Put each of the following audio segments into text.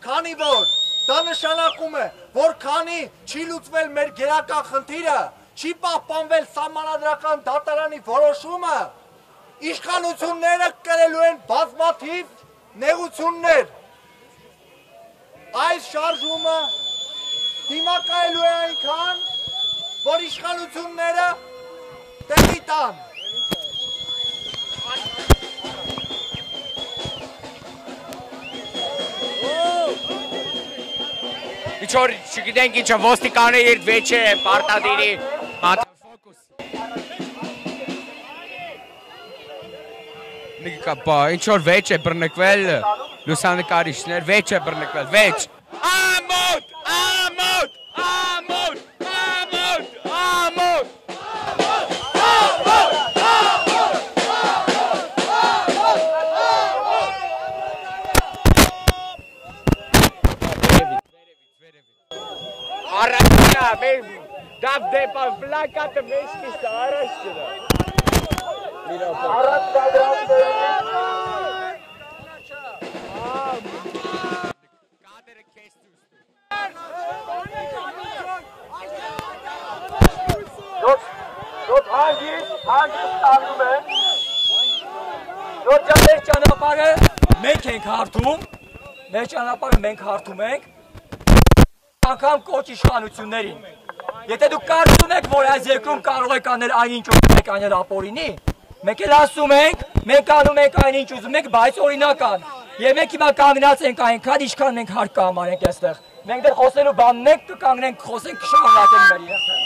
քանի որ դա նշանակում է, որ քանի չի լուծվել մեր գերական խնդիրը, չի պահպանվել սահմանադրական դատարանի որոշումը, իշխանությունները կրելու են բազմաթիվ նեղություններ։ Այս շարժումը դիմակայելու է այնքան, որ իշխանությունները տեղի տան։ Իչոր չգիտենք ինչը ոստիկանը իր վեճ է պարտադիրի մատֆոկուս։ Նիկապա, ինչոր վեճ է բռնկվել լուսանկարիչներ, վեճ է բռնկվել, վեճ։ Ամոթ, ամոթ, ամոթ, ամոթ, ամոթ։ Առաջինա, դավ դեպա վլակատը մեջքիս առաջ դրա։ Առաջ դրան կադերը կես Դոտ հանգիս տանում են Դոտ ճան մեր ճանապարը մենք ենք հարթում Մեր ճանապարը մենք հարթում ենք անգամ կոչ իշխանություններին Եթե դուք կարծում եք, որ այս երկրում կարող եք անել այնինչ ուզում եք անել ապօրինի Մենք էլ ասում ենք, մենք անում ենք այնինչ ուզում եք, բայց օրինական Եվ մենք հիմա կանգնած ենք այնքան, ինչքան մենք հարկ կհամարենք այստեղ Մենք դեռ խոսելու բանն ենք, կկանգնենք, խոսենք, կշարունակենք մեր երեխան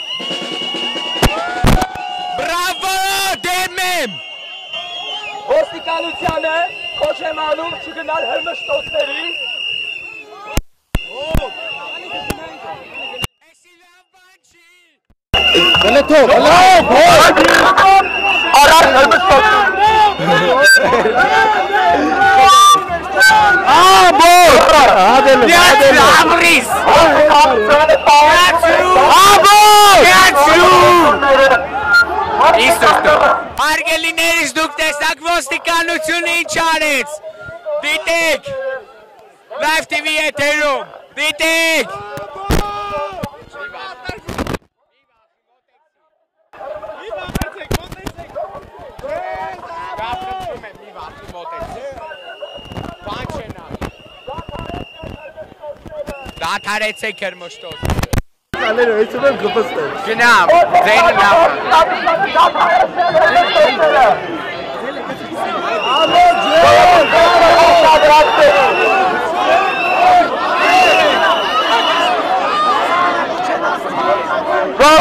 Բրավո, դեմեմ Ոստիկանությանը կոչ եմ անում չգնալ հրմշտոցների Գլեթով, Արար հրմշտոցների Աբրիս Արգելիներիս դուք տեսակ ոստիկանությունը ինչ արեց Դիտեք Live TV եթերում Դիտեք Դաթարեցեք հրմշտոց Ալերը այսում եմ գպստել Գնամ, ձենի լավ Bravo, bravo!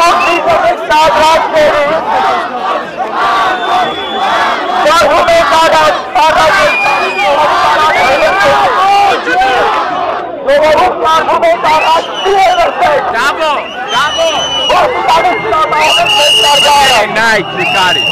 Night, Riccardi.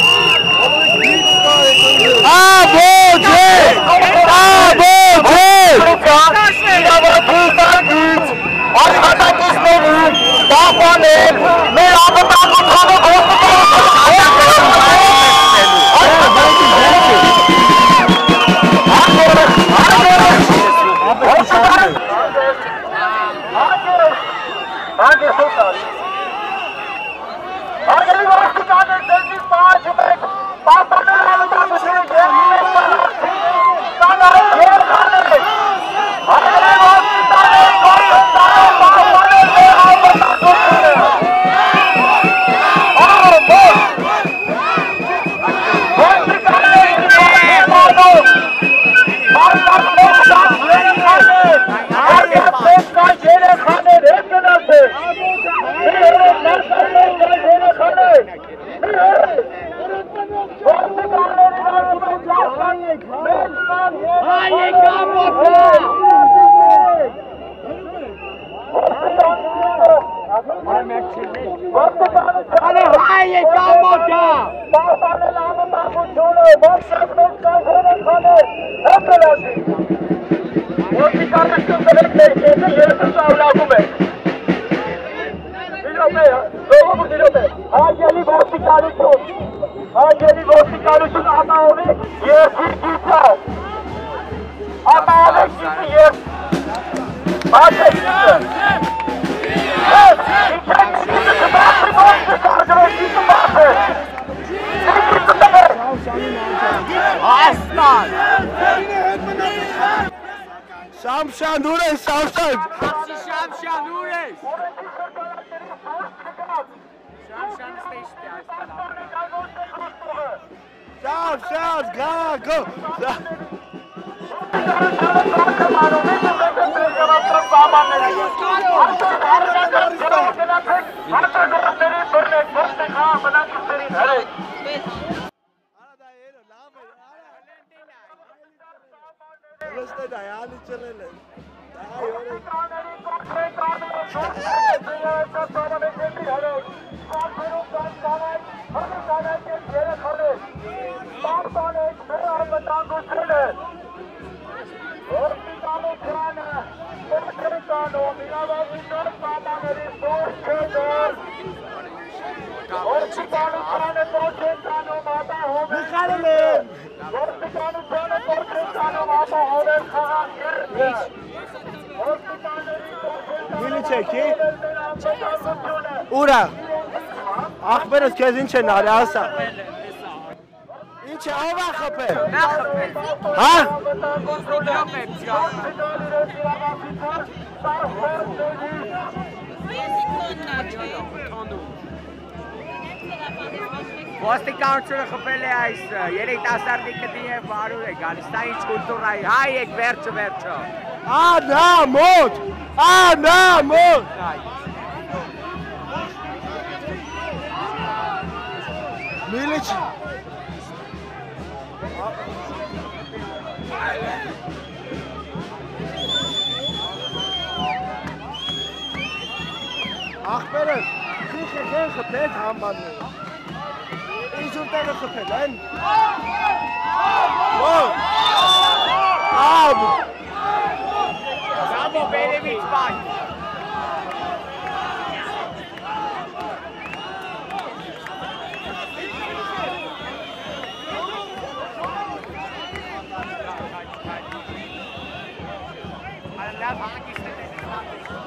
Aslan! Şamşan Nures, Şamşan! Şamşan Nures! Şamşan işte Şamşan, go! Miliçeki. Ura. Ախպերս քեզ ինչ են արի, ասա։ Ինչ է, ով է խփել։ Նա խփել։ Հա։ Պրոբլեմ է ծառա։ Ոստիկանությունը խփել է այս երիտասարդի կդի է վարուր է գալիս, դա ինչ կուլտուրա է, հայ եք վերջը։ Անամոթ։ Miliç. Ախպերս, խիխ խփել համբաններ։ Ինչ ուտերը խփել են։ Սամո բերևից բան։ Լավ հանգիստ է։